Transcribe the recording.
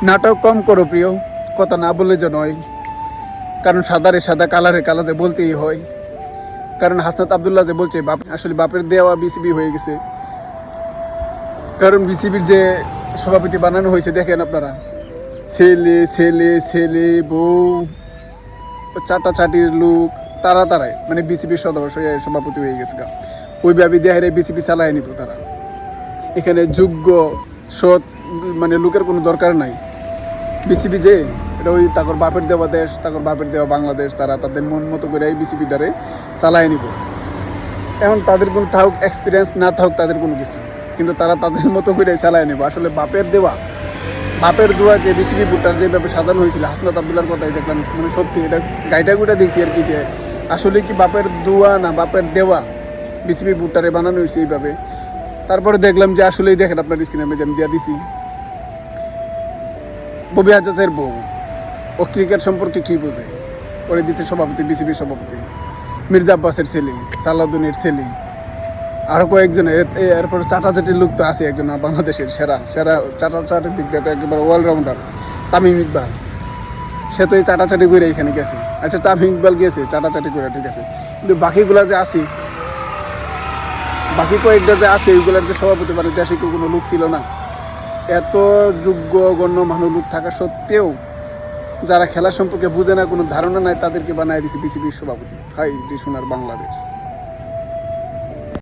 নাটক কম করো প্রিয়, কথা না বললে যে নয়। কারণ সাদারে সাদা কালারে কালা যে বলতেই হয়। কারণ হাসনাত আবদুল্লাহ যে বলছে বাপ আসলে বাপের দেওয়া বিসিবি হয়ে গেছে। কারণ বিসিবির যে সভাপতি বানানো হয়েছে দেখেন আপনারা, ছেলে ছেলে ছেলে বউ চাটাচাটির লোক, তারাই মানে বিসিবির সদস্য সভাপতি হয়ে গেছে। ওইভাবে দেহের বিসিবি চালায় নিব তারা। এখানে যোগ্য সৎ মানে লোকের কোনো দরকার নাই। বিসিবি যে এটা ওই তাকর বাপের দেওয়া দেশ, তাকর বাপের দেওয়া বাংলাদেশ, তারা তাদের মন মতো করে এই বিসিবিটারে চালায় নিব। এখন তাদের কোনো থাকুক এক্সপিরিয়েন্স না থাকুক তাদের কোনো কিছু, কিন্তু তারা তাদের মতো করে চালায় নেব। আসলে বাপের দোয়া যে বিসিবি বুটটার যেভাবে সাজানো হয়েছিল, হাসনাত আবদুল্লার কথাই দেখলাম, মানে সত্যি এটা গাইটা গুটা দেখছি আর কি, যে আসলে কি বাপের দোয়া না বাপের দেওয়া বিসিবি বুটটারে বানানো হয়েছে এইভাবে। তারপরে দেখলাম যে আসলেই দেখেন আপনার স্ক্রিনে আমি দিয়া দিছি ববি হাজাজের বউ, ও ক্রিকেট সম্পর্কে কি বোঝে, ওরে দিচ্ছে সভাপতি, বিসিবির সভাপতি। মির্জা আব্বাসের ছেলে, সালাউদ্দিনের ছেলে, আরও কয়েকজন। এরপর চাটাচাটির লোক তো আছে একজন বাংলাদেশের সেরা চাটাচাটির দিক দিয়ে তো একেবারে অলরাউন্ডার, তামিম ইকবাল। সে তো এই চাটাচাটি করে এখানে গেছে। আচ্ছা, তামিম ইকবাল গেছে চাটাচাটি করে, ঠিক আছে, কিন্তু বাকিগুলা যে আছে, বাকি কয়েকটা যে আছে ওইগুলার যে সভাপতি মানে দেশে কেউ কোনো লোক ছিল না। এত যোগ্য গণ্যমান্য লোক থাকা সত্ত্বেও যারা খেলা সম্পর্কে বুঝে না, কোনো ধারণা নাই, তাদেরকে বানায় দিছে বিসিবির সভাপতি। হাই রে সোনার বাংলাদেশ।